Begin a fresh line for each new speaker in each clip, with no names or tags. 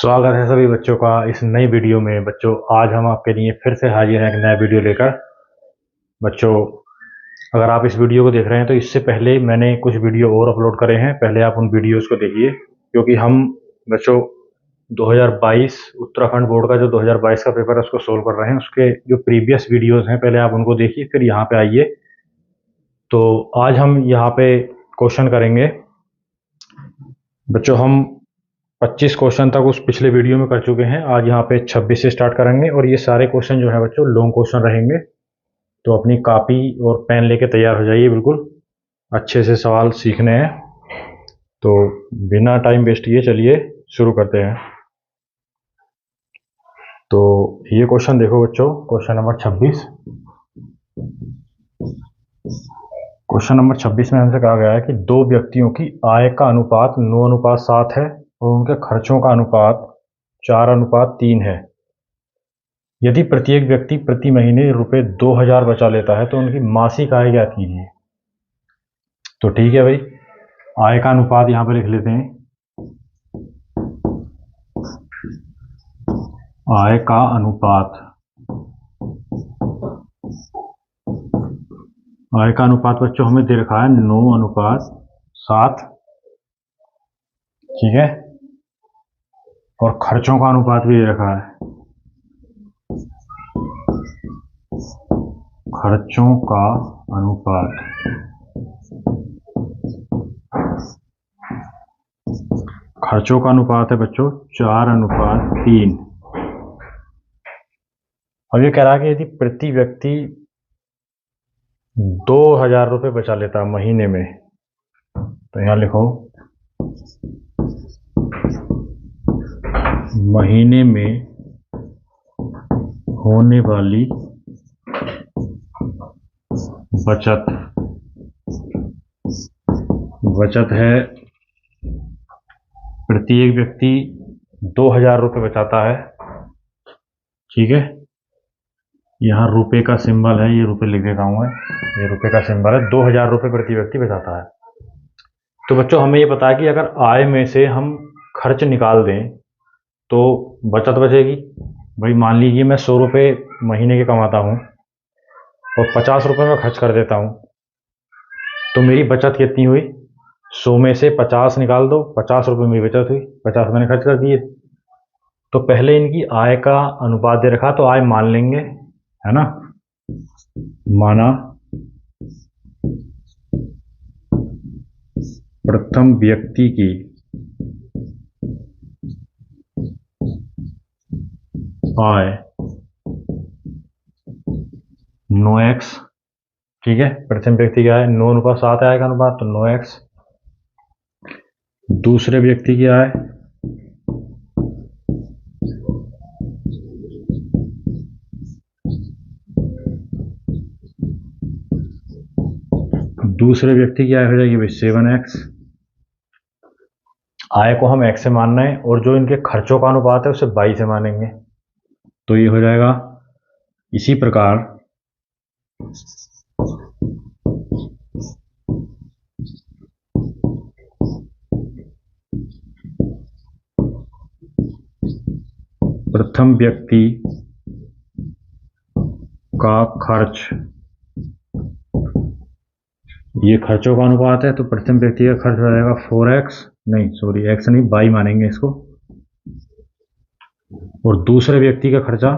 स्वागत है सभी बच्चों का इस नई वीडियो में। बच्चों, आज हम आपके लिए फिर से हाजिर हैं एक नया वीडियो लेकर। बच्चों, अगर आप इस वीडियो को देख रहे हैं तो इससे पहले मैंने कुछ वीडियो और अपलोड करे हैं, पहले आप उन वीडियोस को देखिए। क्योंकि हम बच्चों 2022 उत्तराखंड बोर्ड का जो 2022 का पेपर है उसको सोल्व कर रहे हैं। उसके जो प्रीवियस वीडियोज़ हैं पहले आप उनको देखिए, फिर यहाँ पर आइए। तो आज हम यहाँ पे क्वेश्चन करेंगे। बच्चों, हम 25 क्वेश्चन तक उस पिछले वीडियो में कर चुके हैं। आज यहाँ पे 26 से स्टार्ट करेंगे और ये सारे क्वेश्चन जो है बच्चों लॉन्ग क्वेश्चन रहेंगे। तो अपनी कॉपी और पेन लेके तैयार हो जाइए, बिल्कुल अच्छे से सवाल सीखने हैं। तो बिना टाइम वेस्ट किए चलिए शुरू करते हैं। तो ये क्वेश्चन देखो बच्चों, क्वेश्चन नंबर 26। क्वेश्चन नंबर 26 में हमसे कहा गया है कि दो व्यक्तियों की आय का अनुपात 9:7 है और उनके खर्चों का अनुपात 4:3 है। यदि प्रत्येक व्यक्ति प्रति महीने रुपए 2000 बचा लेता है तो उनकी मासिक आय ज्ञात कीजिए। तो ठीक है भाई, आय का अनुपात यहाँ पे लिख लेते हैं। आय का अनुपात, आय का अनुपात बच्चों हमें दे रखा है 9:7, ठीक है। और खर्चों का अनुपात भी दे रखा है, खर्चों का अनुपात। खर्चों का अनुपात है बच्चों 4:3। अब ये कह रहा है कि यदि प्रति व्यक्ति 2000 रुपये बचा लेता महीने में, तो यहाँ लिखो महीने में होने वाली बचत, बचत है प्रत्येक व्यक्ति 2000 रुपये बचाता है, ठीक है। यहाँ रुपए का सिंबल है, ये रुपए लिख देता हूँ मैं, ये रुपए का सिंबल है। 2000 रुपये प्रति व्यक्ति बचाता है। तो बच्चों हमें ये पता है कि अगर आय में से हम खर्च निकाल दें तो बचत बचेगी। भाई मान लीजिए मैं 100 रुपये महीने के कमाता हूँ और 50 रुपये मैं खर्च कर देता हूँ, तो मेरी बचत कितनी हुई? 100 में से 50 निकाल दो, 50 रुपये मेरी बचत हुई, 50 मैंने खर्च कर दिए। तो पहले इनकी आय का अनुपात दे रखा, तो आय मान लेंगे, है ना। माना प्रथम व्यक्ति की आय 9x, ठीक है। प्रथम व्यक्ति की आय 9:7 आय का अनुपात, तो 9x। दूसरे व्यक्ति की आय हो जाएगी भाई 7x। आय को हम x से मान रहे हैं और जो इनके खर्चों का अनुपात है उसे y से मानेंगे, तो ये हो जाएगा। इसी प्रकार प्रथम व्यक्ति का खर्च, ये खर्चों का अनुपात है, तो प्रथम व्यक्ति का खर्च हो जाएगा 4x, नहीं सॉरी x नहीं y मानेंगे इसको। और दूसरे व्यक्ति का खर्चा,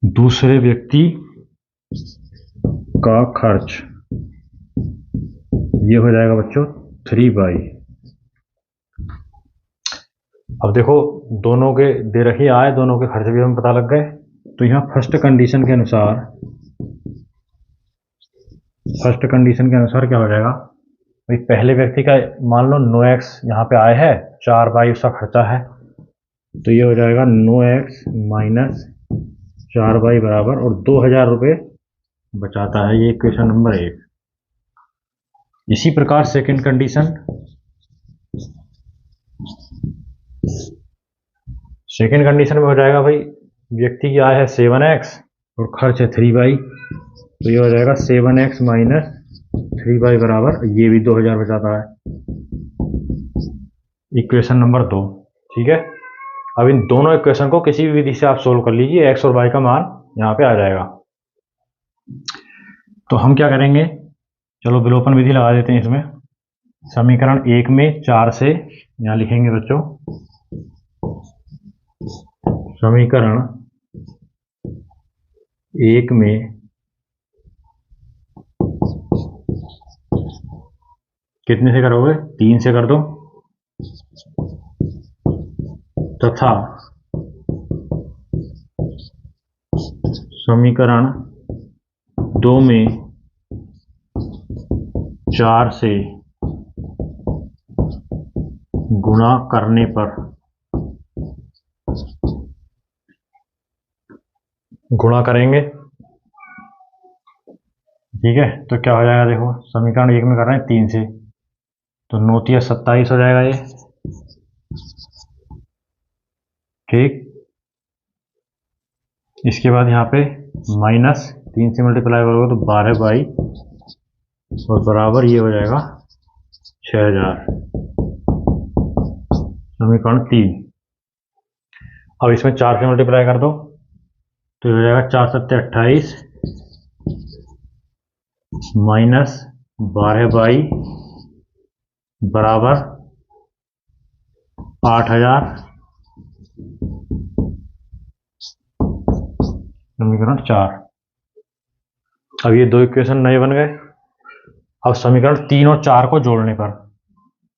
दूसरे व्यक्ति का खर्च, ये हो जाएगा बच्चों 3y। अब देखो दोनों के दे रखी आय, दोनों के खर्च भी हमें पता लग गए। तो यहाँ फर्स्ट कंडीशन के अनुसार क्या हो जाएगा भाई, पहले व्यक्ति का मान लो 9x यहाँ पे आय है, 4y उसका खर्चा है, तो ये हो जाएगा 9x माइनस 4y बराबर, और 2000 रुपये बचाता है। ये इक्वेशन नंबर 1। इसी प्रकार सेकंड कंडीशन में हो जाएगा भाई, व्यक्ति की आय है 7x और खर्च है 3y, तो ये हो जाएगा 7x माइनस 3y बराबर, ये भी 2000 बचाता है। Equation number 2। ठीक है, अब इन दोनों इक्वेशन को किसी भी विधि से आप सोल्व कर लीजिए, x और y का मान यहाँ पे आ जाएगा। तो हम क्या करेंगे, चलो विलोपन विधि लगा देते हैं इसमें। समीकरण 1 में 4 से, यहाँ लिखेंगे बच्चों, समीकरण 1 में कितने से करोगे, 3 से कर दो, तथा समीकरण 2 में 4 से गुणा करने पर, गुणा करेंगे। ठीक है, तो क्या हो जाएगा, देखो समीकरण 1 में कर रहे हैं 3 से, तो 9 × 27 हो जाएगा ये। ठीक, इसके बाद यहाँ पे माइनस 3 से मल्टीप्लाई करोगे तो 12 और बराबर ये हो जाएगा 6000। समीकरण 3। अब इसमें 4 से मल्टीप्लाई कर दो तो ये हो जाएगा 4 × 7 = 28 माइनस 12 बराबर 8000। समीकरण 4। अब ये दो इक्वेशन नए बन गए। अब समीकरण 3 और 4 को जोड़ने पर,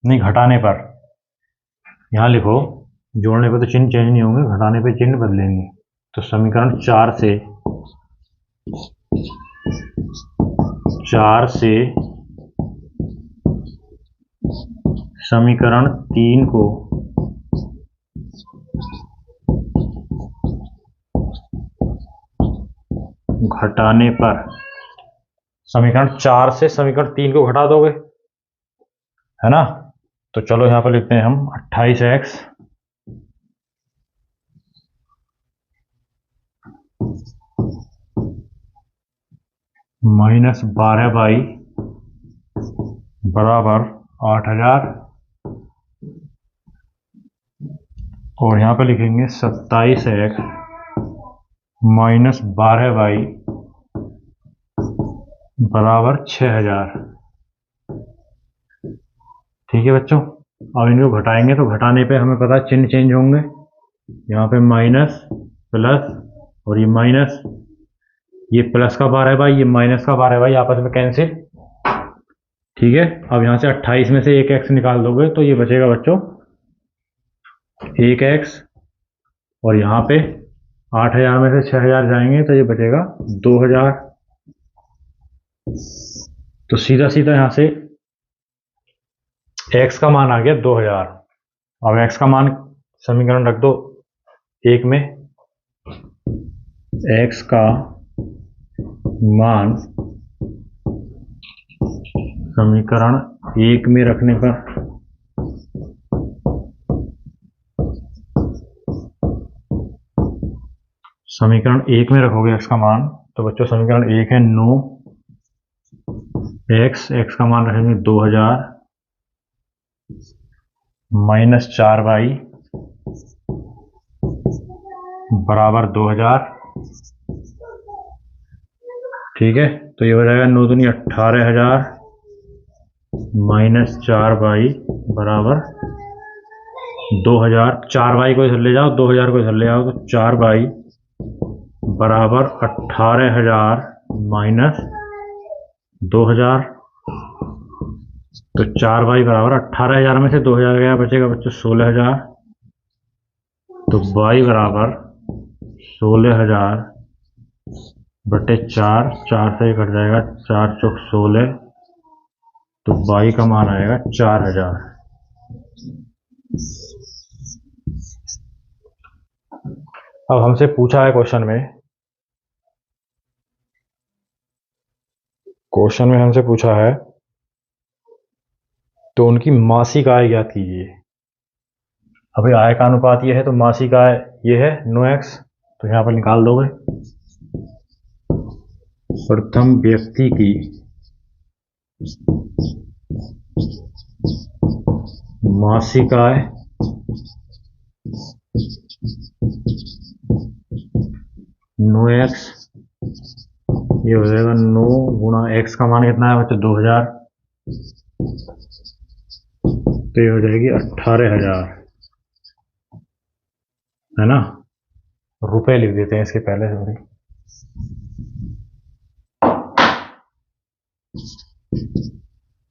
नहीं घटाने पर, यहाँ लिखो, जोड़ने पे तो चिन्ह चेंज नहीं होंगे, घटाने पे चिन्ह बदलेंगे। तो समीकरण 4 से समीकरण 3 को घटाने पर, समीकरण 4 से समीकरण 3 को घटा दोगे, है ना। तो चलो यहाँ पर लिखते हैं हम 28x माइनस 12y बराबर 8000, और यहाँ पे लिखेंगे 27x माइनस 12y बराबर 6000। ठीक है बच्चों, अब इनको घटाएंगे तो घटाने पे हमें पता है चिन्ह चेंज होंगे। यहाँ पे माइनस प्लस और ये माइनस, ये प्लस का 12y, ये माइनस का 12y आपस में कैंसिल। ठीक है, अब यहाँ से 28 में से 1x निकाल दोगे तो ये बचेगा बच्चों 1x, और यहाँ पे 8000 में से 6000 जाएंगे तो ये बचेगा 2000। तो सीधा सीधा यहाँ से x का मान आ गया 2000। अब x का मान समीकरण रख दो 1 में, x का मान समीकरण 1 में रखने पर समीकरण 1 में रखोगे x का मान, तो बच्चों समीकरण 1 है 9x, x का मान रखेंगे 2000 माइनस 4y बराबर 2000। ठीक है, तो ये हो जाएगा 9 दूनी 18000 माइनस 4y बराबर 2000। 4y को इधर ले जाओ, 2000 को इधर ले आओ, तो 4y बराबर 18000 माइनस 2000। तो 4y बराबर 18000 में से 2000 गया, बचेगा बच्चों 16000। तो y बराबर 16000 बटे 4, 4 से ही कट जाएगा, 4 चौक 16, तो y का मान आएगा 4000। अब हमसे पूछा है क्वेश्चन में हमसे पूछा है तो उनकी मासिक आय ज्ञात कीजिए। अभी आय का अनुपात ये है तो मासिक आय ये है 9x, तो यहाँ पर निकाल दोगे। प्रथम व्यक्ति की मासिक आय नो एक्स, ये हो जाएगा 9 गुणा एक्स का मान कितना है बच्चों 2000, तो ये हो जाएगी 18,000, है ना। रुपए लिख देते हैं इसके पहले, सॉरी,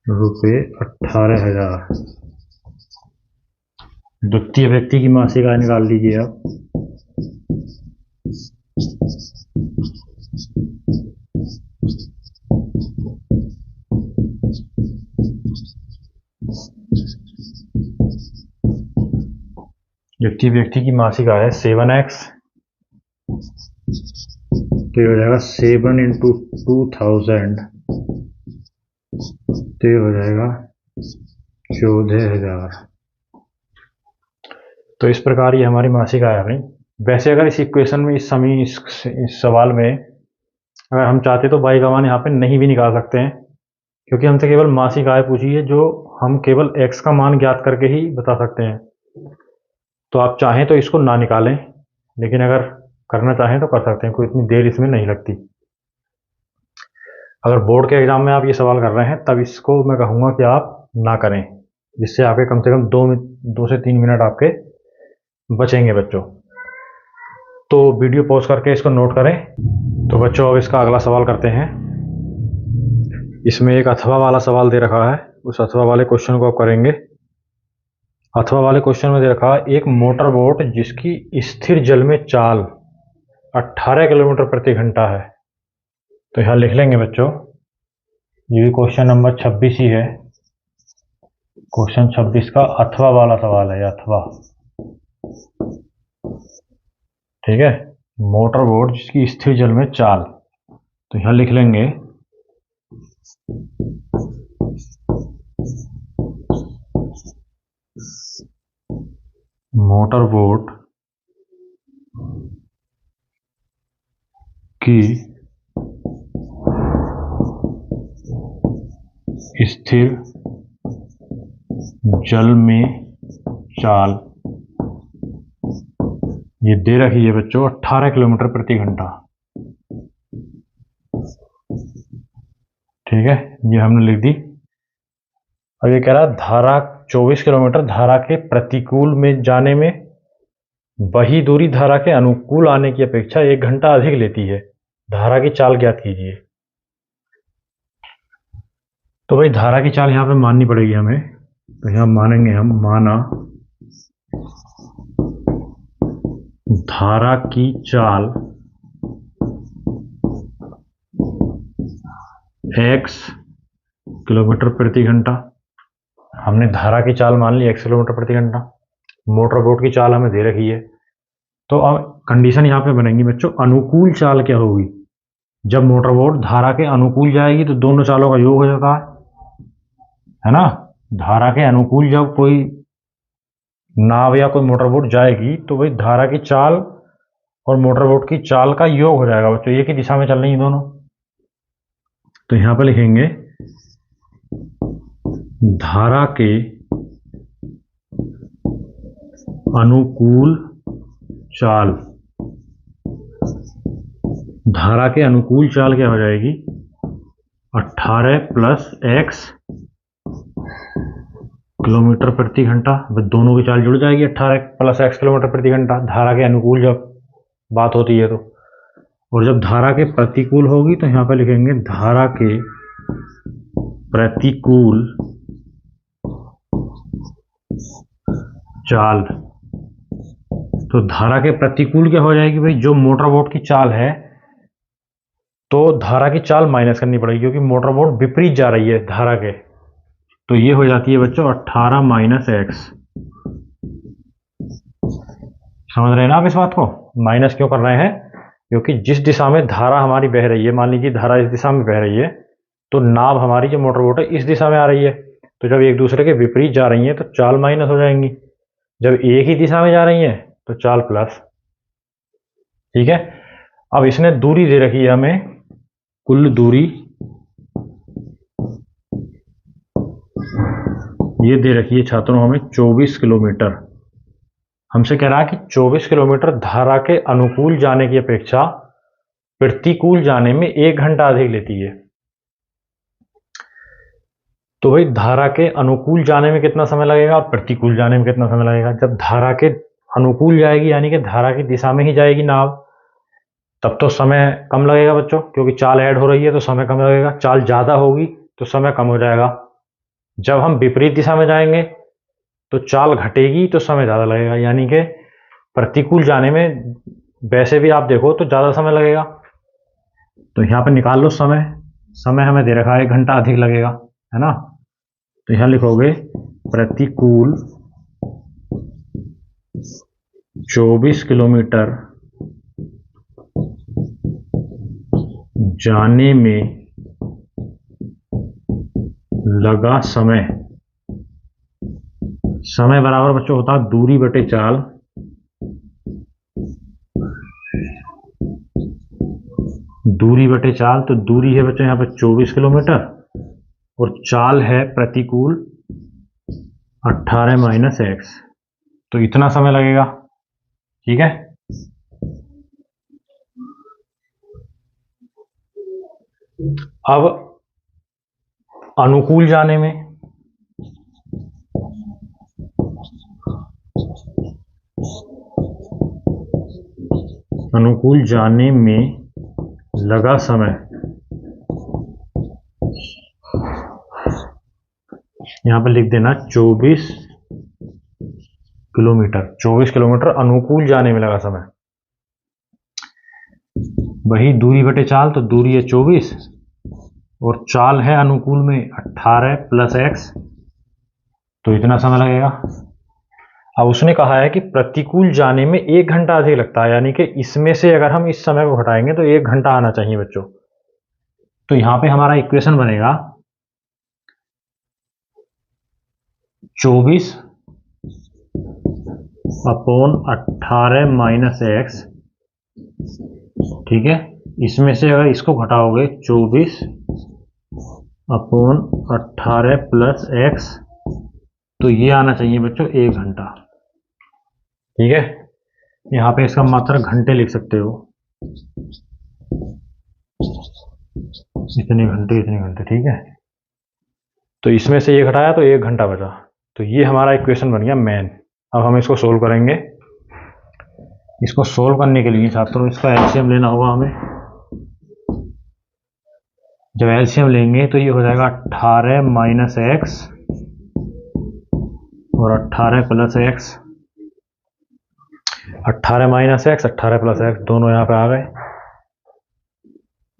रुपए 18,000। द्वितीय व्यक्ति की मासिक आय निकाल लीजिए आप। द्वितीय व्यक्ति की मासिक आय है 7x, तो ये हो जाएगा 7 इंटू 2000, तो ये हो जाएगा 14,000। तो इस प्रकार ये हमारी मासिक आय आ गई। वैसे अगर इस इक्वेशन में इस सवाल में अगर हम चाहते तो बाई का मान यहाँ पे नहीं भी निकाल सकते हैं, क्योंकि हमसे केवल मासिक आय पूछी है, जो हम केवल x का मान ज्ञात करके ही बता सकते हैं। तो आप चाहें तो इसको ना निकालें, लेकिन अगर करना चाहें तो कर सकते हैं, कोई इतनी देर इसमें नहीं लगती। अगर बोर्ड के एग्जाम में आप ये सवाल कर रहे हैं तब इसको मैं कहूँगा कि आप ना करें, जिससे आपके कम से कम 2 से 3 मिनट आपके बचेंगे बच्चों। तो वीडियो पॉज करके इसको नोट करें। तो बच्चों अब इसका अगला सवाल करते हैं। इसमें एक अथवा वाला सवाल दे रखा है, उस अथवा वाले क्वेश्चन को आप करेंगे। अथवा वाले क्वेश्चन में दे रखा है एक मोटर बोट जिसकी स्थिर जल में चाल 18 किलोमीटर प्रति घंटा है। तो यहाँ लिख लेंगे बच्चों, ये भी क्वेश्चन नंबर 26 ही है। क्वेश्चन 26 का अथवा वाला सवाल है, अथवा, ठीक है। मोटर बोट जिसकी स्थिर जल में चाल, तो यहाँ लिख लेंगे मोटर बोट की स्थिर जल में चाल, ये दे रखी है बच्चों 18 किलोमीटर प्रति घंटा, ठीक है, ये हमने लिख दी। अब ये कह रहा है धारा 24 किलोमीटर धारा के प्रतिकूल में जाने में वही दूरी धारा के अनुकूल आने की अपेक्षा 1 घंटा अधिक लेती है, धारा की चाल ज्ञात कीजिए। तो भाई धारा की चाल यहाँ पे माननी पड़ेगी हमें, तो यहाँ मानेंगे हम, माना धारा की चाल x किलोमीटर प्रति घंटा, हमने धारा की चाल मान ली x किलोमीटर प्रति घंटा, मोटर बोट की चाल हमें दे रखी है। तो अब कंडीशन यहाँ पे बनेंगी बच्चों, अनुकूल चाल क्या होगी, जब मोटर बोट धारा के अनुकूल जाएगी तो दोनों चालों का योग हो जाता है ना। धारा के अनुकूल जब कोई नाव या कोई मोटर बोट जाएगी तो भाई धारा की चाल और मोटर बोट की चाल का योग हो जाएगा बच्चों, एक ही दिशा में चल रही है दोनों। तो यहां पर लिखेंगे धारा के अनुकूल चाल, धारा के अनुकूल चाल क्या हो जाएगी 18 प्लस x किलोमीटर प्रति घंटा, दोनों की चाल जुड़ जाएगी 18 प्लस x किलोमीटर प्रति घंटा, धारा के अनुकूल जब बात होती है तो। और जब धारा के प्रतिकूल होगी तो यहाँ पे लिखेंगे धारा के प्रतिकूल चाल। तो धारा के प्रतिकूल क्या हो जाएगी भाई, जो मोटर बोट की चाल है तो धारा की चाल माइनस करनी पड़ेगी, क्योंकि मोटर बोट विपरीत जा रही है धारा के। तो ये हो जाती है बच्चों 18 माइनस x। समझ रहे हैं ना आप इस बात को, माइनस क्यों कर रहे हैं, क्योंकि जिस दिशा में धारा हमारी बह रही है, मान लीजिए धारा इस दिशा में बह रही है तो नाव हमारी जो मोटर बोट है इस दिशा में आ रही है, तो जब एक दूसरे के विपरीत जा रही है तो चाल माइनस हो जाएंगी, जब एक ही दिशा में जा रही है तो चाल प्लस, ठीक है। अब इसने दूरी दे रखी है हमें कुल दूरी ये दे रखी है छात्रों हमें 24 किलोमीटर। हमसे कह रहा है कि 24 किलोमीटर धारा के अनुकूल जाने की अपेक्षा प्रतिकूल जाने में 1 घंटा अधिक लेती है। तो भाई धारा के अनुकूल जाने में कितना समय लगेगा और प्रतिकूल जाने में कितना समय लगेगा। जब धारा के अनुकूल जाएगी यानी कि धारा की दिशा में ही जाएगी नाव, तब तो समय कम लगेगा बच्चों, क्योंकि चाल ऐड हो रही है तो समय कम लगेगा। चाल ज़्यादा होगी तो समय कम हो जाएगा। जब हम विपरीत दिशा में जाएंगे तो चाल घटेगी तो समय ज़्यादा लगेगा, यानी कि प्रतिकूल जाने में वैसे भी आप देखो तो ज़्यादा समय लगेगा। तो यहाँ पर निकाल लो समय। समय हमें दे रखा है 1 घंटा अधिक लगेगा, है ना। तो यहाँ लिखोगे प्रतिकूल 24 किलोमीटर जाने में लगा समय। समय बराबर बच्चों होता है दूरी बटे चाल। दूरी बटे चाल, तो दूरी है बच्चों यहाँ पे 24 किलोमीटर और चाल है प्रतिकूल 18 माइनस एक्स, तो इतना समय लगेगा। ठीक है। अब अनुकूल जाने में लगा समय, यहां पर लिख देना 24 किलोमीटर। 24 किलोमीटर अनुकूल जाने में लगा समय। वही दूरी बटे चाल, तो दूरी है 24 और चाल है अनुकूल में 18 प्लस एक्स, तो इतना समय लगेगा। अब उसने कहा है कि प्रतिकूल जाने में 1 घंटा अधिक लगता है, यानी कि इसमें से अगर हम इस समय को घटाएंगे तो 1 घंटा आना चाहिए बच्चों। तो यहां पे हमारा इक्वेशन बनेगा 24 अपॉन 18 माइनस एक्स। ठीक है। इसमें से अगर इसको घटाओगे 24 अपॉन 18 प्लस एक्स, तो ये आना चाहिए बच्चों 1 घंटा। ठीक है। यहाँ पे इसका मात्रा घंटे लिख सकते हो, इतने घंटे इतने घंटे। ठीक है। तो इसमें से ये घटाया तो 1 घंटा बचा, तो ये हमारा इक्वेशन बन गया मेन। अब हम इसको सोल्व करेंगे। इसको सोल्व करने के लिए छात्रों इसका एलसीएम लेना होगा हमें। जब एलसीएम लेंगे तो ये हो जाएगा 18 माइनस एक्स और 18 plus x. 18 minus x 18 plus x दोनों यहाँ पे आ गए,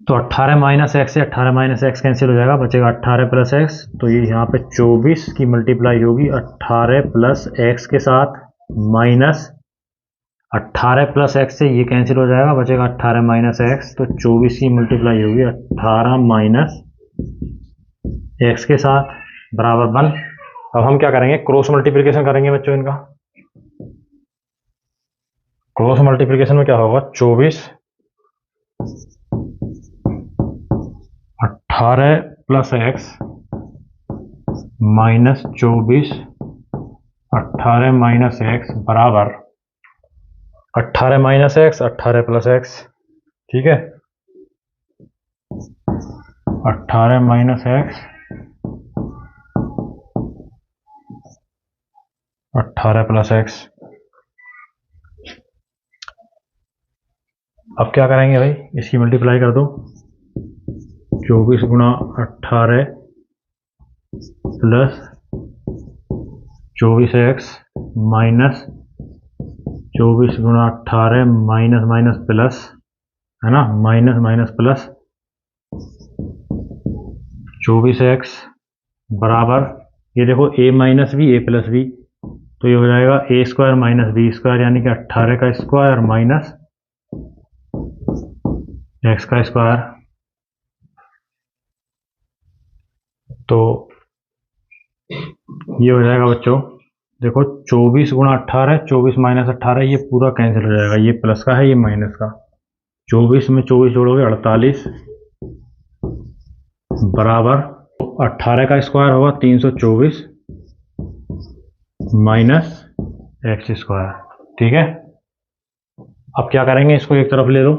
तो 18 माइनस एक्स से 18 माइनस एक्स कैंसिल हो जाएगा, बचेगा 18 प्लस एक्स। तो ये यहाँ पे 24 की मल्टीप्लाई होगी 18 प्लस एक्स के साथ, माइनस 18 प्लस एक्स से ये कैंसिल हो जाएगा, बचेगा 18 माइनस एक्स। तो 24 की मल्टीप्लाई होगी 18 माइनस एक्स के साथ बराबर 1। अब हम क्या करेंगे, क्रॉस मल्टीप्लिकेशन करेंगे बच्चों इनका। क्रॉस मल्टीप्लिकेशन में क्या होगा, 24 18 plus x minus 24 18 minus x बराबर 18 माइनस एक्स 18 प्लस एक्स। ठीक है। 18 माइनस एक्स 18 प्लस एक्स। अब क्या करेंगे भाई, इसकी मल्टीप्लाई कर दो। 24 गुणा 18 प्लस 24x माइनस 24 गुणा 18 माइनस माइनस प्लस, है ना, माइनस माइनस प्लस 24x बराबर, ये देखो a minus B a plus B, तो ये हो जाएगा a square minus B square, यानी कि 18 का स्क्वायर माइनस एक्स का स्क्वायर। तो ये हो जाएगा बच्चों, देखो 24 गुणा 18 24 माइनस 18, ये पूरा कैंसिल हो जाएगा, ये प्लस का है ये माइनस का। 24 में 24 जोड़ोगे 48 बराबर 18 का स्क्वायर होगा 324 माइनस एक्स स्क्वायर। ठीक है, अब क्या करेंगे, इसको एक तरफ ले लो,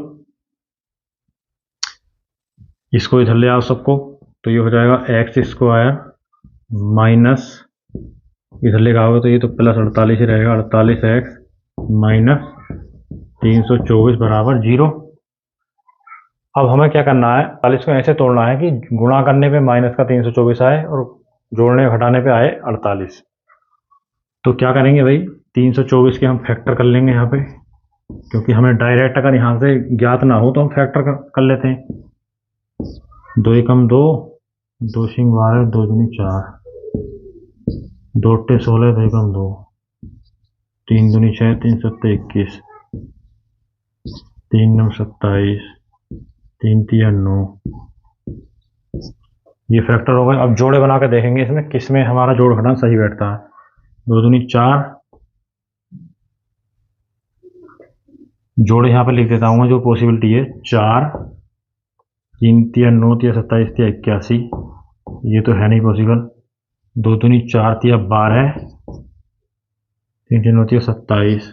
इसको इधर ले आओ सबको, तो ये हो जाएगा एक्स स्क्वायर माइनस, इधर लेकर आओगे तो ये तो प्लस 48 ही रहेगा, 48x माइनस 324 बराबर 0। अब हमें क्या करना है, 48 को ऐसे तोड़ना है कि गुणा करने पे माइनस का 324 आए और जोड़ने घटाने पे आए 48। तो क्या करेंगे भाई, 324 के हम फैक्टर कर लेंगे यहाँ पे, क्योंकि हमें डायरेक्ट अगर यहाँ से ज्ञात ना हो तो हम फैक्टर कर लेते हैं। 2 एकम 2, 2 सिंह 12, 2 दूनी 4, 2 अट्ठे 16, 2 एकम 2, 3 दूनी 6, 3 सत्ते 21, 3 नौ 27, 3 तिया 9। ये फैक्टर हो गए। अब जोड़े बना के देखेंगे इसमें किस में हमारा जोड़ घटाना सही बैठता है। 2 दूनी 4, जोड़े यहाँ पे लिख देता हूँ जो पॉसिबिलिटी है, 4, 3 तिया 9 तिया 27 तिया 81, ये तो है नहीं पॉसिबल। 2 दूनी 4 तिया 12, 3 तिया 9 तिया 27,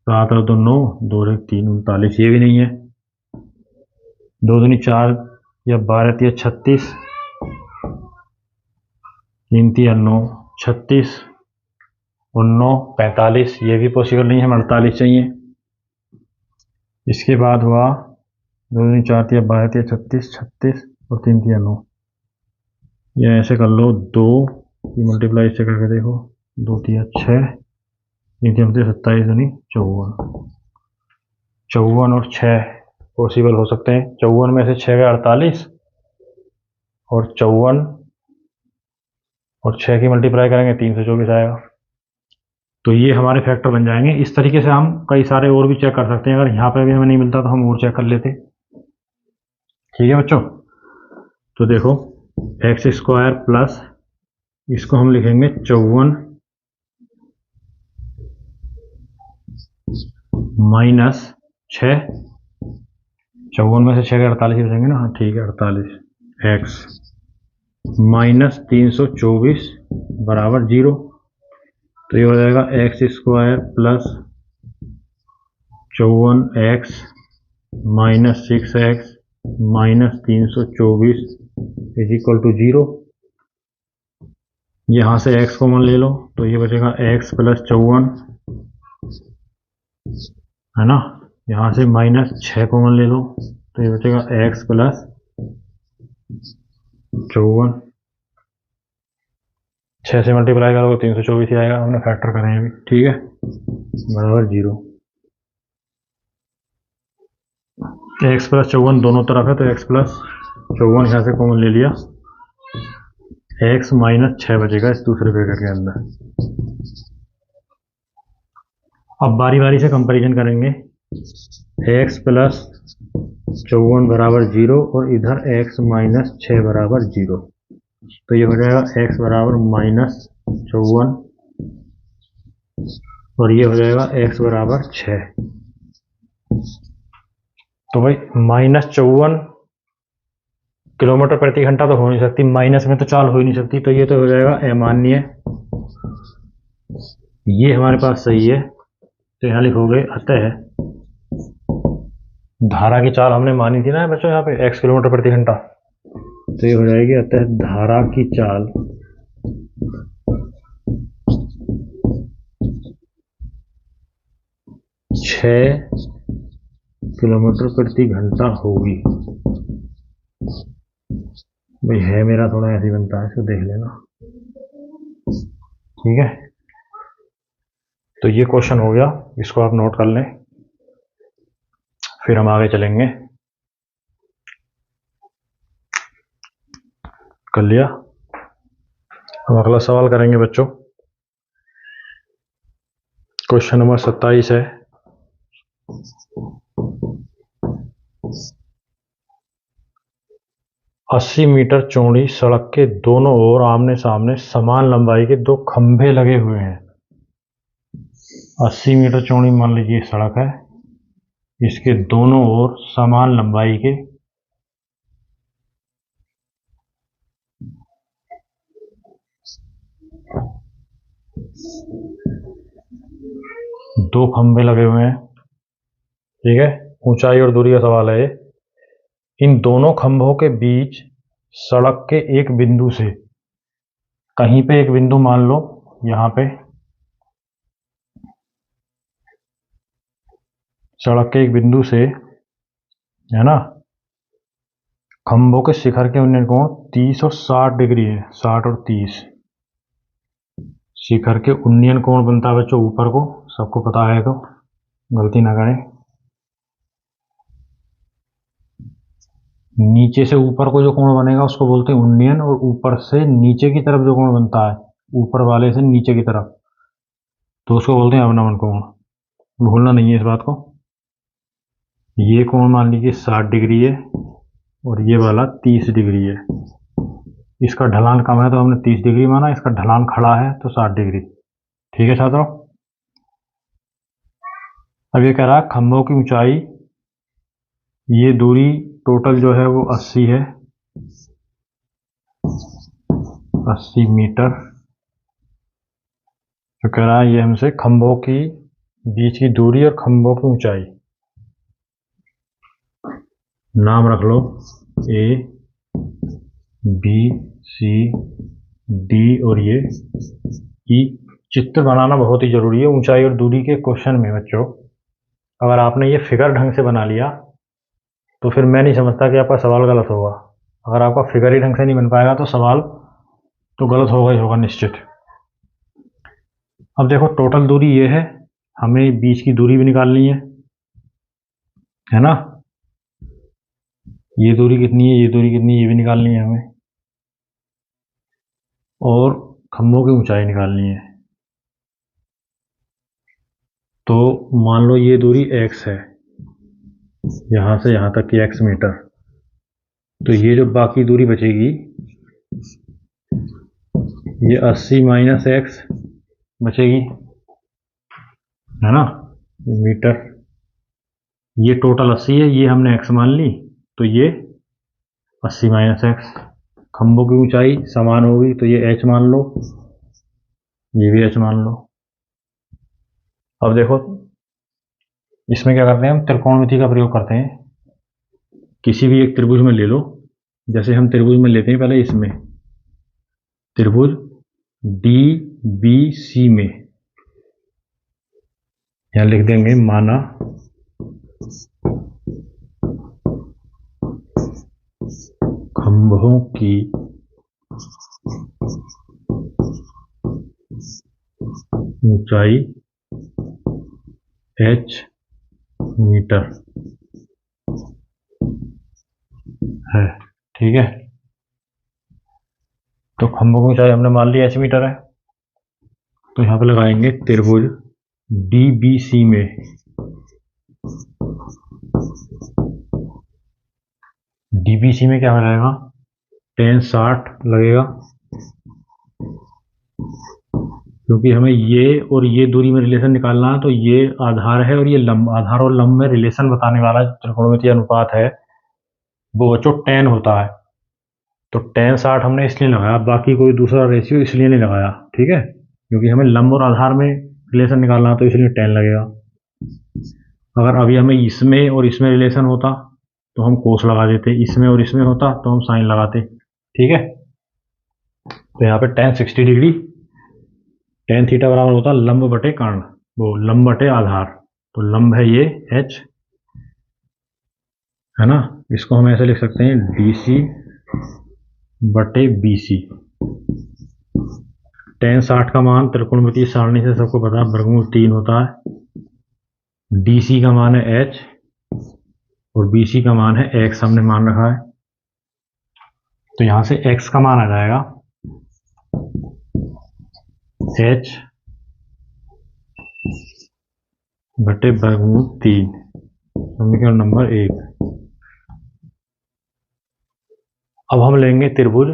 7 और 2 9, 2 और 1 3 39, ये भी नहीं है। 2 दूनी 4 या 12 तिया 36, 3 तिया 9 36 और 9 45, ये भी पॉसिबल नहीं है, हमें 48 चाहिए। इसके बाद हुआ 2 दूनी 4 तिया 12 तिया 36, 36 और 3 तिया 9, ये ऐसे कर लो, 2 की मल्टीप्लाई इससे करके देखो, 2 तिया 6, 3 तिया 27 दूनी 54, 54 और 6 पॉसिबल हो सकते हैं। 54 में से 6 गए 48 और 54 और 6 की मल्टीप्लाई करेंगे 324 आएगा। तो ये हमारे फैक्टर बन जाएंगे। इस तरीके से हम कई सारे और भी चेक कर सकते हैं। अगर यहाँ पे भी हमें नहीं मिलता तो हम और चेक कर लेते। ठीक है बच्चों, तो देखो एक्स स्क्वायर प्लस, इसको हम लिखेंगे 54 माइनस 6, 54 में से 6 के 48 बचेंगे ना, हाँ ठीक है 48, एक्स माइनस 324 बराबर 0। तो ये हो जाएगा x square plus 54x minus 6x minus 324 is equal to 0। यहाँ से x कॉमन ले लो तो ये बचेगा x प्लस 54, है ना। यहाँ से माइनस 6 कॉमन ले लो तो ये बचेगा x प्लस 54, 6 से मल्टीप्लाई करोगे 324 ही आएगा, हमने फैक्टर करें अभी। ठीक है, बराबर 0। एक्स प्लस 54 दोनों तरफ है तो एक्स प्लस 54 यहाँ से कॉमन ले लिया, एक्स माइनस 6 बचेगा इस दूसरे ब्रैकेट के अंदर। अब बारी बारी से कंपैरिजन करेंगे, एक्स प्लस 54 बराबर 0 और इधर एक्स माइनस 6 बराबर 0। तो ये हो जाएगा x बराबर माइनस 54 और ये हो जाएगा x बराबर 6। तो भाई माइनस 54 किलोमीटर प्रति घंटा तो हो नहीं सकती, माइनस में तो चाल हो ही नहीं सकती, तो ये तो हो जाएगा अमान्य। ये हमारे पास सही है, तो यहाँ लिखोगे अतः धारा की चाल हमने मानी थी ना बच्चों यहाँ पे x किलोमीटर प्रति घंटा, तो ये हो जाएगी अतः धारा की चाल छः किलोमीटर प्रति घंटा होगी। भाई है मेरा थोड़ा ऐसे ही बनता है, इसको देख लेना। ठीक है, तो ये क्वेश्चन हो गया, इसको आप नोट कर लें, फिर हम आगे चलेंगे। कर लिया, हम अगला सवाल करेंगे बच्चों। क्वेश्चन नंबर 27 है, अस्सी मीटर चौड़ी सड़क के दोनों ओर आमने सामने समान लंबाई के 2 खंभे लगे हुए हैं। 80 मीटर चौड़ी मान लीजिए सड़क है, इसके दोनों ओर समान लंबाई के दो खंभे लगे हुए हैं, ठीक है, ऊंचाई और दूरी का सवाल है ये। इन दोनों खंभों के बीच सड़क के एक बिंदु से, कहीं पे एक बिंदु मान लो, यहाँ पे सड़क के एक बिंदु से, है ना, खंभों के शिखर के उन्नयन कोण 30 और 60 डिग्री है, 60 और 30। शिखर के उन्नयन कोण बनता है बच्चों ऊपर को, सबको पता है, तो गलती ना करें। नीचे से ऊपर को जो कोण बनेगा उसको बोलते हैं उन्नयन, और ऊपर से नीचे की तरफ जो कोण बनता है, ऊपर वाले से नीचे की तरफ, तो उसको बोलते हैं अवनमन कोण। भूलना नहीं है इस बात को। ये कोण मान लीजिए 60 डिग्री है और ये वाला 30 डिग्री है। इसका ढलान कम है तो हमने 30 डिग्री माना, इसका ढलान खड़ा है तो 60 डिग्री। ठीक है छात्रों। अब ये कह रहा है खंभों की ऊंचाई, ये दूरी टोटल जो है वो 80 है, 80 मीटर। तो कह रहा है ये हमसे खंभों की बीच की दूरी और खंभों की ऊंचाई, नाम रख लो ए बी सी डी और ये ई। चित्र बनाना बहुत ही जरूरी है ऊंचाई और दूरी के क्वेश्चन में बच्चों। अगर आपने ये फिगर ढंग से बना लिया तो फिर मैं नहीं समझता कि आपका सवाल गलत होगा। अगर आपका फिगर ही ढंग से नहीं बन पाएगा तो सवाल तो गलत होगा ही होगा निश्चित। अब देखो टोटल दूरी ये है, हमें बीच की दूरी भी निकालनी है ना। ये दूरी कितनी है, ये दूरी कितनी है, ये भी निकालनी है हमें, और खंभों की ऊंचाई निकालनी है। तो मान लो ये दूरी x है, यहां से यहां तक की x मीटर। तो ये जो बाकी दूरी बचेगी ये 80 माइनस x बचेगी, है ना, मीटर। ये टोटल 80 है, ये हमने x मान ली, तो ये 80 माइनस x। खंभों की ऊंचाई समान होगी तो ये h मान लो, ये भी h मान लो। अब देखो इसमें क्या करते हैं, हम त्रिकोणमिति का प्रयोग करते हैं। किसी भी एक त्रिभुज में ले लो, जैसे हम त्रिभुज में लेते हैं पहले, इसमें त्रिभुज डी बी सी में, यहां लिख देंगे माना खंभों की ऊंचाई h मीटर है, ठीक है। तो खंभों की ऊंचाई हमने मान ली h मीटर है, तो यहां पे लगाएंगे त्रिभुज DBC में DBC में क्या हो जाएगा, tan 60 लगेगा, क्योंकि हमें ये और ये दूरी में रिलेशन निकालना है। तो ये आधार है और ये लंब, आधार और लंब में रिलेशन बताने वाला त्रिकोणमितीय अनुपात है वो बच्चों tan होता है। तो tan 60 हमने इसलिए लगाया, बाकी कोई दूसरा रेशियो इसलिए नहीं लगाया, ठीक है, क्योंकि हमें लंब और आधार में रिलेशन निकालना तो इसलिए tan लगेगा। अगर अभी हमें इसमें और इसमें रिलेशन होता तो हम कोस लगा देते, इसमें और इसमें होता तो हम साइन लगाते, ठीक है। तो यहाँ पे tan 60 डिग्री, tan थीटा बराबर होता लंब बटे कर्ण, वो लंब बटे आधार। तो लंब है ये h, है ना, इसको हम ऐसे लिख सकते हैं DC बटे BC। tan 60 का मान त्रिकोणमितीय सारणी से सबको पता है वर्गमूल 3 होता है। DC का मान है h और BC का मान है x, हमने मान रखा है। तो यहां से x का मान आ जाएगा h बटे वर्गमूल 3, समीकरण नंबर 1। अब हम लेंगे त्रिभुज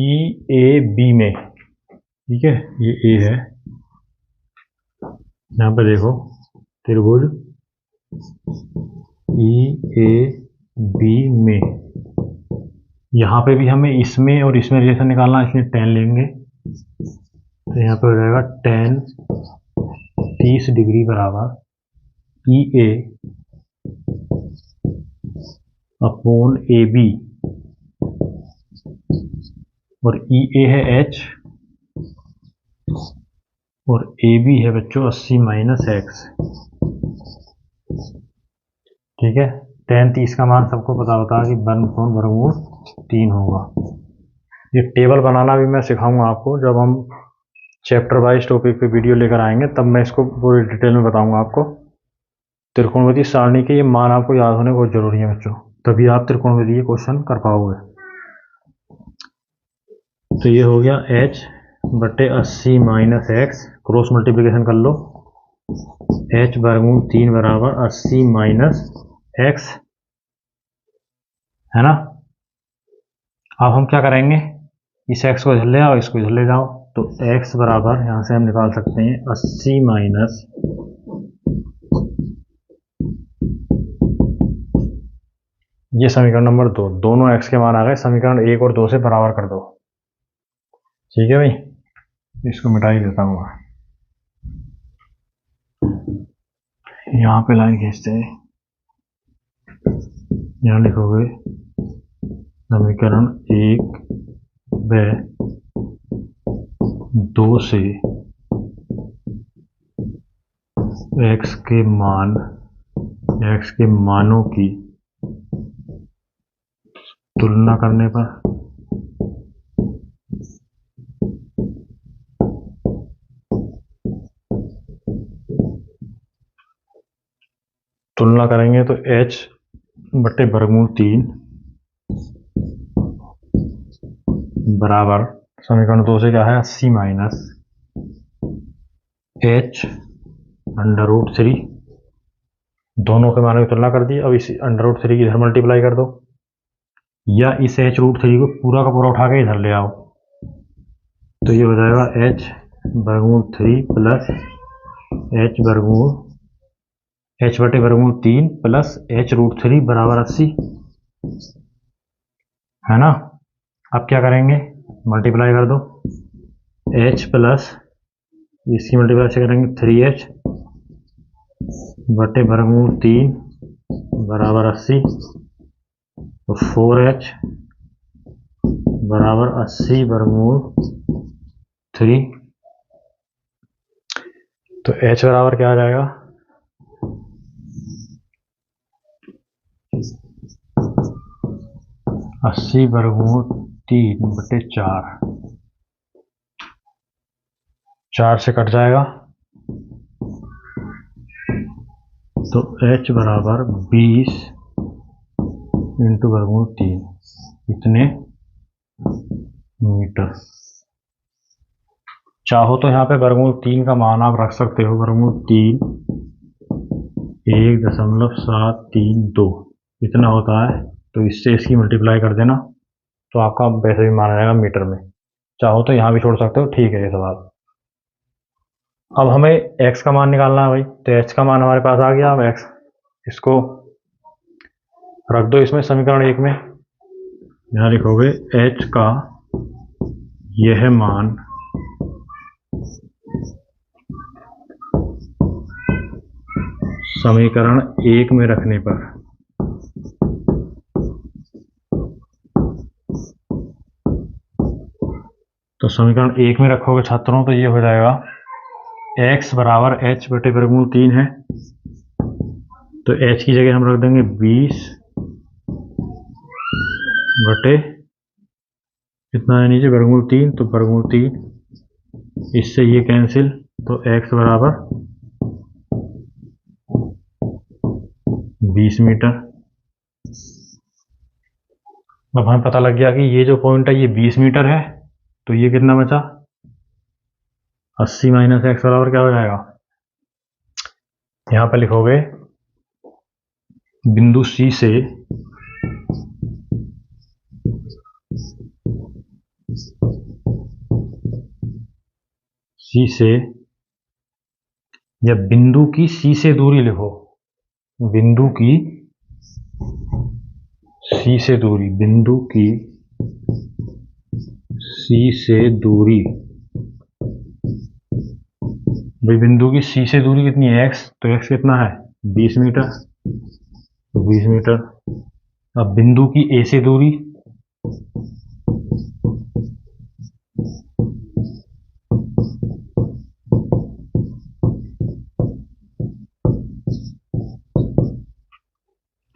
EAB में, ठीक है, ये A है, यहाँ पे देखो त्रिभुज EAB में, यहाँ पे भी हमें इसमें और इसमें रिलेशन निकालना है, इसलिए tan लेंगे। तो यहाँ पे हो जाएगा tan 30 डिग्री बराबर EA अपॉन AB, और EA है H और AB है बच्चों 80 माइनस x। ठीक है, tan 30 का मान सबको पता होता है कि 1/3 होगा। ये टेबल बनाना भी मैं सिखाऊंगा आपको, जब हम चैप्टर वाइज टॉपिक पे वीडियो लेकर आएंगे तब मैं इसको पूरी डिटेल में बताऊंगा आपको। त्रिकोणमितीय सारणी के ये मान आपको याद होने बहुत जरूरी है बच्चों, तभी आप त्रिकोणमितीय क्वेश्चन कर पाओगे। तो ये हो गया h बटे 80 माइनस x, क्रॉस मल्टीप्लिकेशन कर लो, h वर्गमूल 3 बराबर 80 माइनस x, है ना। अब हम क्या करेंगे, इस x को इधर ले आओ, इसको इधर ले जाओ, तो x बराबर यहाँ से हम निकाल सकते हैं 80 माइनस ये समीकरण नंबर 2, दोनों x के मान आ गए, समीकरण 1 और 2 से बराबर कर दो। ठीक है भाई, इसको मिटा ही देता हूँ, यहाँ पे लाइन खींचते हैं, यहाँ लिखोगे समीकरण 1 व 2 से x के मानों की तुलना करने पर तुलना करेंगे तो h बटे वर्गमूल 3 बराबर समीकरण 2 से क्या है 80 माइनस h √3, दोनों के मानों की तुलना कर दी। अब इस √3 की इधर मल्टीप्लाई कर दो, या इस h√3 को पूरा का पूरा उठा के इधर ले आओ, तो ये हो जाएगा h वर्गमूल 3 प्लस h बटे वर्गमूल 3 प्लस h√3 बराबर 80, है ना। अब क्या करेंगे, मल्टीप्लाई कर दो, h प्लस इसकी मल्टीप्लाई से करेंगे 3h बटे वर्गमूल 3 बराबर 80, तो 4h बराबर 80 वर्गमूल 3, तो h बराबर क्या आ जाएगा 80 वर्गमूल 3 बटे 4 से कट जाएगा, तो h बराबर 20 इंटू वर्गमूल 3, इतने मीटर। चाहो तो यहाँ पे वर्गमूल 3 का मान आप रख सकते हो, वर्गमूल 3 1.732 इतना होता है, तो इससे इसकी मल्टीप्लाई कर देना, तो आपका वैसे भी माना जाएगा मीटर में। चाहो तो यहाँ भी छोड़ सकते हो, ठीक है ये सवाल। अब हमें x का मान निकालना है भाई, तो h का मान हमारे पास आ गया। अब x इसको रख दो इसमें समीकरण 1 में, यहाँ लिखोगे h का यह मान समीकरण 1 में रखने पर तो समीकरण 1 में रखोगे छात्रों, तो ये हो जाएगा x बराबर h बटे वर्गमूल 3 है, तो h की जगह हम रख देंगे 20 बटे कितना है नीचे वर्गमूल 3, तो वर्गमूल 3, इससे ये कैंसिल, तो x बराबर 20 मीटर। अब हमें पता लग गया कि ये जो पॉइंट है ये 20 मीटर है, तो ये कितना बचा 80 माइनस x बराबर क्या हो जाएगा, यहाँ पर लिखोगे बिंदु C से या बिंदु की C से दूरी लिखो, बिंदु की C से दूरी, बिंदु की C से दूरी भाई बिंदु की सी से दूरी कितनी है x, तो x कितना है 20 मीटर, तो 20 मीटर। अब बिंदु की ए से दूरी,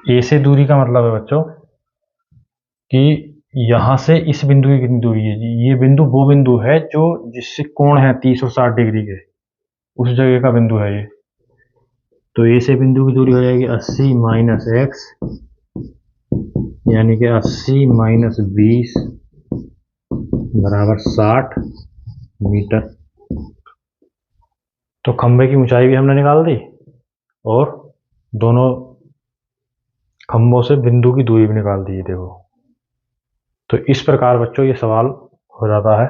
ए से दूरी का मतलब है बच्चों कि यहां से इस बिंदु की कितनी दूरी है जी, ये बिंदु वो बिंदु है जो जिससे कोण है 30 और 60 डिग्री के, उस जगह का बिंदु है ये। तो ए से बिंदु की दूरी हो जाएगी 80 माइनस एक्स, यानी कि 80 माइनस 20 बराबर 60 मीटर। तो खंभे की ऊंचाई भी हमने निकाल दी और दोनों खंभों से बिंदु की दूरी भी निकाल दी, देखो। तो इस प्रकार बच्चों ये सवाल हो जाता है।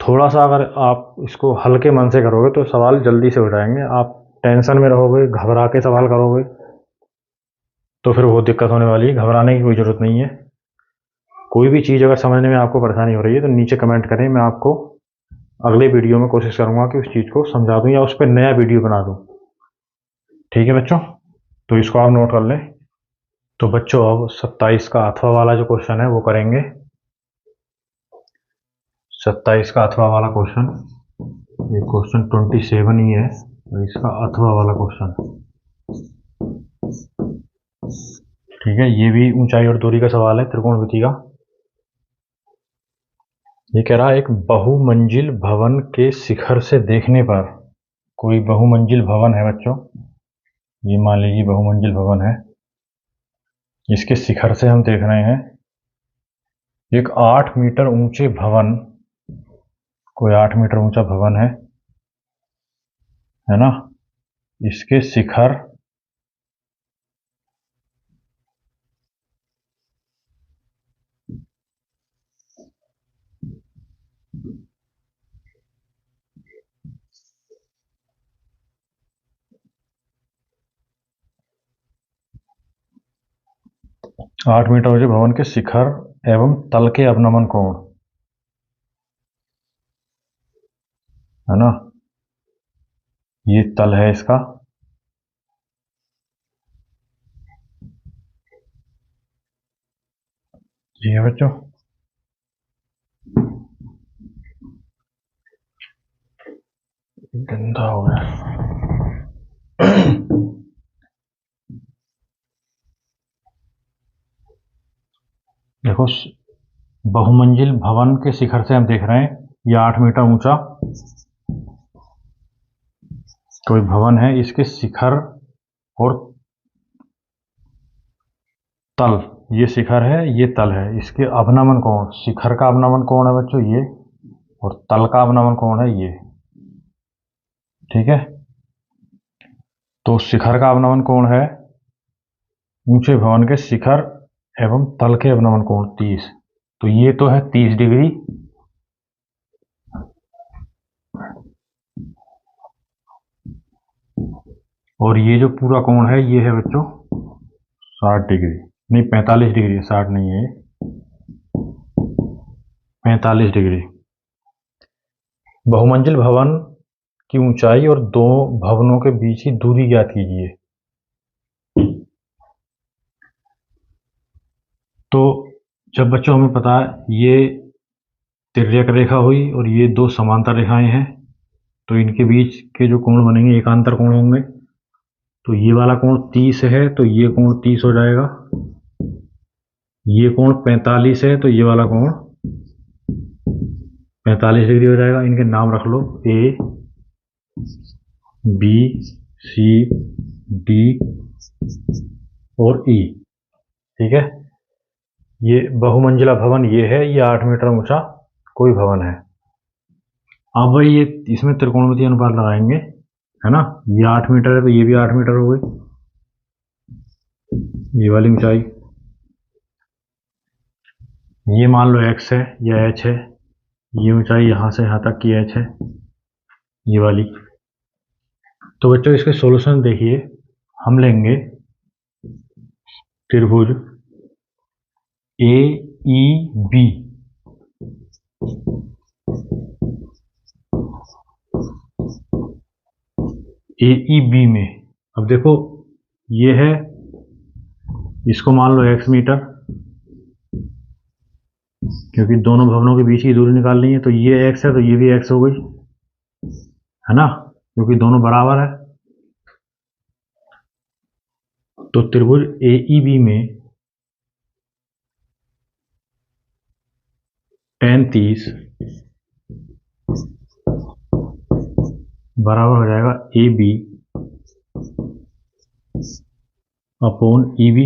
थोड़ा सा अगर आप इसको हल्के मन से करोगे तो सवाल जल्दी से हो जाएंगे। आप टेंशन में रहोगे, घबरा के सवाल करोगे तो फिर बहुत दिक्कत होने वाली है। घबराने की कोई ज़रूरत नहीं है। कोई भी चीज़ अगर समझने में आपको परेशानी हो रही है तो नीचे कमेंट करें, मैं आपको अगले वीडियो में कोशिश करूँगा कि उस चीज़ को समझा दूँ या उस पर नया वीडियो बना दूँ। ठीक है बच्चों, तो इसको आप नोट कर लें। तो बच्चों अब 27 का अथवा वाला जो क्वेश्चन है वो करेंगे। 27 का अथवा वाला क्वेश्चन, ये क्वेश्चन 27 ही है और इसका अथवा वाला क्वेश्चन। ठीक है, ये भी ऊंचाई और दूरी का सवाल है, त्रिकोणमिति का। ये कह रहा है एक बहुमंजिल भवन के शिखर से देखने पर, कोई बहुमंजिल भवन है बच्चों, ये मान लीजिए बहुमंजिल भवन है, इसके शिखर से हम देख रहे हैं एक 8 मीटर ऊंचे भवन, कोई 8 मीटर ऊंचा भवन है ना, इसके शिखर 8 मीटर ऊंचे भवन के शिखर एवं तल के अवनमन कोण, है ना, ये तल है इसका, जी है बच्चों। गंदा हो गया। देखो, बहुमंजिल भवन के शिखर से हम देख रहे हैं ये 8 मीटर ऊंचा कोई भवन है, इसके शिखर और तल, ये शिखर है ये तल है, इसके अवनमन कोण, शिखर का अवनमन कोण है बच्चों ये, और तल का अवनमन कोण है ये। ठीक है, तो शिखर का अवनमन कोण है ऊंचे भवन के शिखर एवं तल के अवनमन कोण 30, तो ये तो है 30 डिग्री, और ये जो पूरा कोण है ये है बच्चों 60 डिग्री, नहीं 45 डिग्री, 60 नहीं है, 45 डिग्री। बहुमंजिल भवन की ऊंचाई और दो भवनों के बीच की दूरी ज्ञात कीजिए। तो जब बच्चों हमें पता है ये तिर्यक रेखा हुई और ये दो समांतर रेखाएं हैं, तो इनके बीच के जो कोण बनेंगे एकांतर कोण होंगे। तो ये वाला कोण 30 है तो ये कोण 30 हो जाएगा, ये कोण 45 है तो ये वाला कोण 45 डिग्री हो जाएगा। इनके नाम रख लो, ए बी सी डी और ई। ठीक है, ये बहुमंजिला भवन ये है, ये 8 मीटर ऊंचा कोई भवन है। अब भाई ये इसमें त्रिकोणमितीय अनुपात लगाएंगे, है ना, ये 8 मीटर है तो ये भी 8 मीटर हो गई, ये वाली ऊंचाई, ये मान लो x है, यह h है, ये ऊंचाई यहाँ से यहाँ तक की h है, ये वाली। तो बच्चों इसके सॉल्यूशन देखिए, हम लेंगे त्रिभुज ए ई बी, AEB में, अब देखो ये है, इसको मान लो x मीटर, क्योंकि दोनों भवनों के बीच की दूरी निकालनी है, तो ये x है तो ये भी x हो गई, है ना, क्योंकि दोनों बराबर है। तो त्रिभुज AEB में tan 30 बराबर हो जाएगा AB अपॉन EB।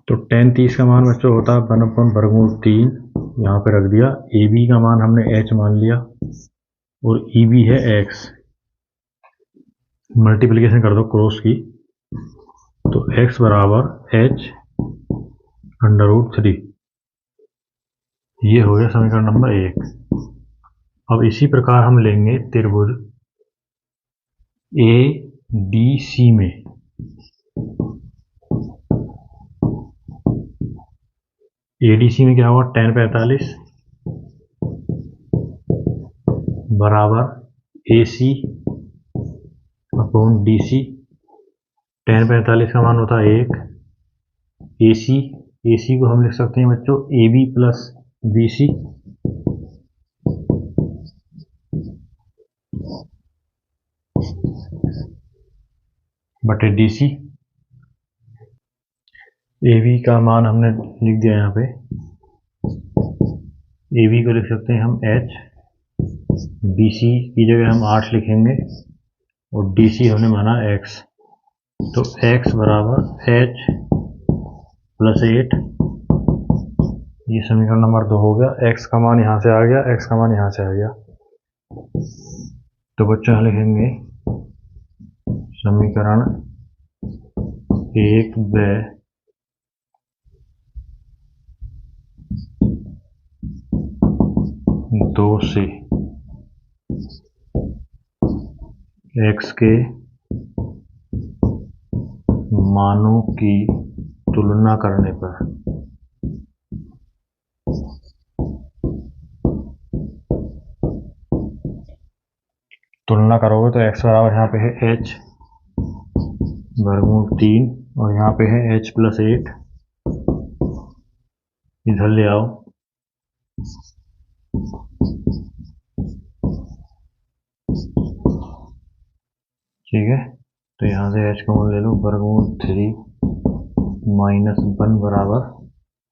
तो tan 30 का मान बच्चों होता है 1/3, यहाँ पे रख दिया। AB का मान हमने h मान लिया और EB है x। मल्टीप्लिकेशन कर दो क्रॉस की, तो x बराबर h√3। ये हो गया समीकरण नंबर 1। अब इसी प्रकार हम लेंगे त्रिभुज ADC में। ADC में क्या होगा, tan 45 बराबर AC अपॉन DC। tan 45 का मान होता है 1। AC को हम लिख सकते हैं बच्चों AB प्लस BC बटे DC। AB का मान हमने लिख दिया यहाँ पे, AB को लिख सकते हैं हम h, BC की जगह हम 8 लिखेंगे और DC हमने माना x। तो x बराबर h प्लस 8, ये समीकरण नंबर 2 हो गया। x का मान यहाँ से आ गया, x का मान यहाँ से आ गया। तो बच्चों यहाँ लिखेंगे समीकरण 1 व 2 से x के मानों की तुलना करने पर तुलना करोगे तो x बराबर यहाँ पे है h√3 और यहाँ पे है h प्लस 8। इधर ले आओ, ठीक है। तो यहाँ से h कॉमन ले लो, √3 माइनस 1 बराबर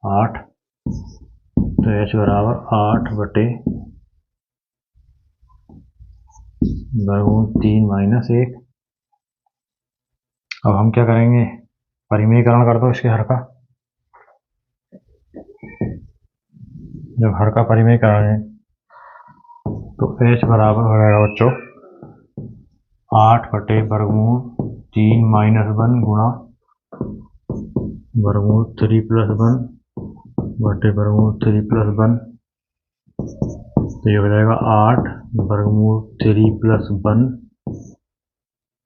8। तो h बराबर 8 बटे √3 माइनस 1। अब हम क्या करेंगे, परिमेयकरण कर दो इसके हर का। जब हर का परिमेयकरण है तो h बराबर हो जाएगा बच्चों 8 बटे √3 माइनस 1 गुणा √3 प्लस 1 बटे √3 प्लस 1। तो ये हो जाएगा 8 √3 प्लस 1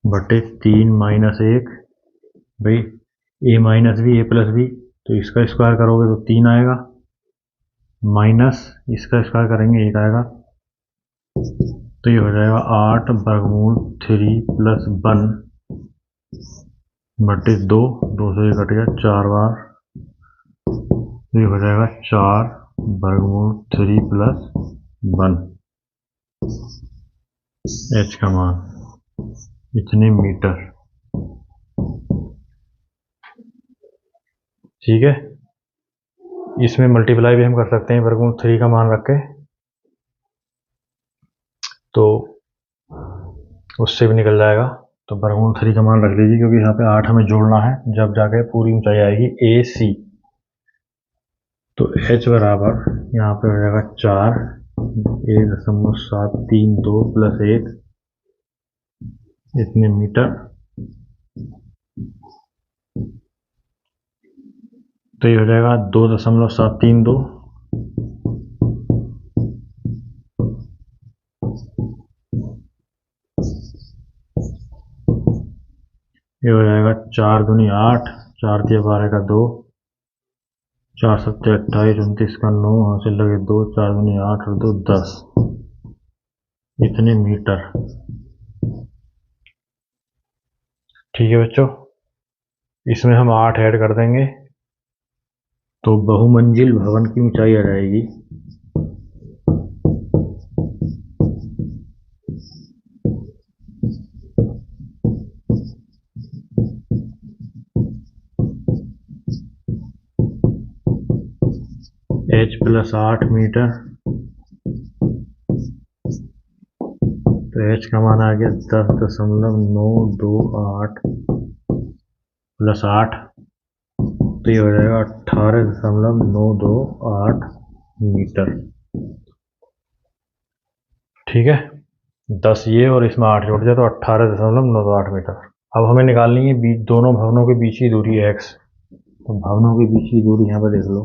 बटे 3 माइनस 1। भाई a minus B, a plus B, तो इसका स्क्वायर करोगे तो 3 आएगा, माइनस इसका स्क्वायर करेंगे 1 आएगा। तो ये हो जाएगा 8 √3 प्लस 1 बटे 2, 2 से ये कट गया 4 बार। तो ये हो जाएगा 4 √3 प्लस 1। h का मान इतने मीटर, ठीक है। इसमें मल्टीप्लाई भी हम कर सकते हैं √3 का मान रख के, तो उससे भी निकल जाएगा। तो √3 का मान रख लीजिए, क्योंकि यहाँ पे 8 हमें जोड़ना है, जब जाके पूरी ऊंचाई आएगी AC। तो h बराबर यहाँ पे हो जाएगा 4, 1.732 प्लस 1 इतने मीटर। तो ये हो जाएगा 2.732। ये हो जाएगा 4 दूनी 8, 4 दिया 12 का 2, 4 7 28 29 का 9, यहाँ से लगे 2, 4 दूनी 8 और 2 10। इतने मीटर। ठीक है बच्चों, इसमें हम 8 ऐड कर देंगे तो बहुमंजिल भवन की ऊंचाई आ जाएगी 8 मीटर। तो h का मान आ गया 10.928 प्लस 8, तो ये हो जाएगा 18.928 मीटर। ठीक है, 10 ये और इसमें 8 जोड़ दिया तो 18.928 मीटर। अब हमें निकालनी है दोनों भवनों के बीच की दूरी x। तो भवनों के बीच की दूरी यहाँ पर देख लो,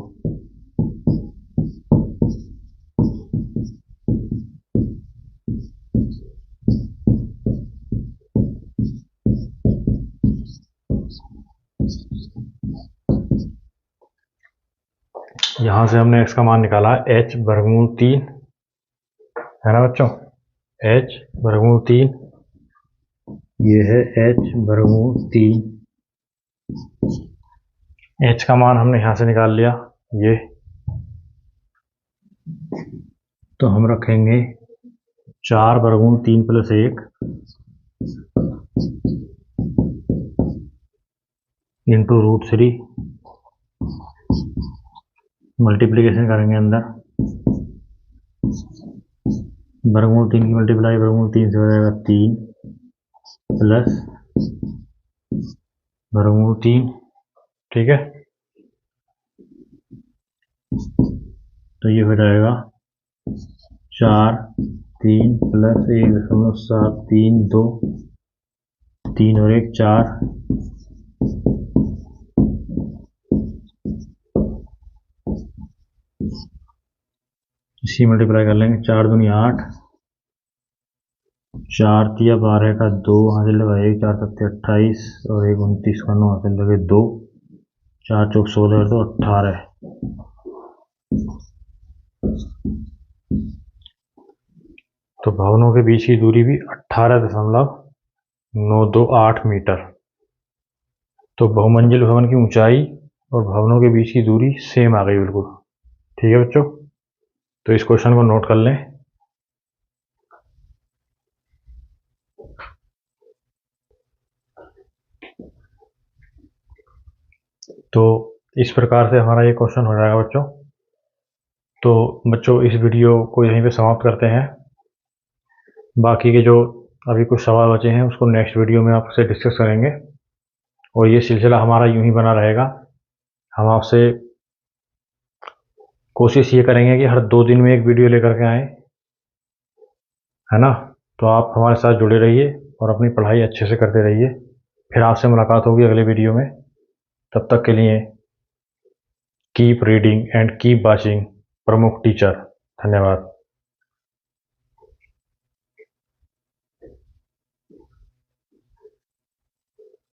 यहाँ से हमने x का मान निकाला है h वर्गमूल 3, है ना बच्चों, h वर्गमूल 3, ये है h वर्गमूल 3। h का मान हमने यहाँ से निकाल लिया ये, तो हम रखेंगे 4 वर्गमूल 3 प्लस 1 इंटू √3, मल्टीप्लीकेशन करेंगे अंदर, वर्गमूल 3 की मल्टीप्लाई वर्गमूल 3 से हो जाएगा 3 प्लस वर्गमूल 3। ठीक है, तो ये हो जाएगा 4 3 प्लस 1.732, 3 और 1 4, इसी मल्टीप्लाई कर लेंगे, 4 दूनी 8, 4 तिया 12 का 2 हासिल लगा 1, 4 सत्ते 28 और 1 29 का 9 हासिल लगे 2, 4 चौक 16 तो 18। तो भवनों के बीच की दूरी भी 18.928 मीटर। तो बहुमंजिल भवन की ऊंचाई और भवनों के बीच की दूरी सेम आ गई बिल्कुल। ठीक है बच्चों, तो इस क्वेश्चन को नोट कर लें। तो इस प्रकार से हमारा ये क्वेश्चन हो जाएगा बच्चों। तो बच्चों इस वीडियो को यहीं पे समाप्त करते हैं। बाकी के जो अभी कुछ सवाल बचे हैं उसको नेक्स्ट वीडियो में आपसे डिस्कस करेंगे, और ये सिलसिला हमारा यूं ही बना रहेगा। हम आपसे कोशिश ये करेंगे कि हर 2 दिन में एक वीडियो लेकर के आएँ, है ना। तो आप हमारे साथ जुड़े रहिए और अपनी पढ़ाई अच्छे से करते रहिए। फिर आपसे मुलाकात होगी अगले वीडियो में। तब तक के लिए keep reading and keep watching प्रमुख टीचर। धन्यवाद।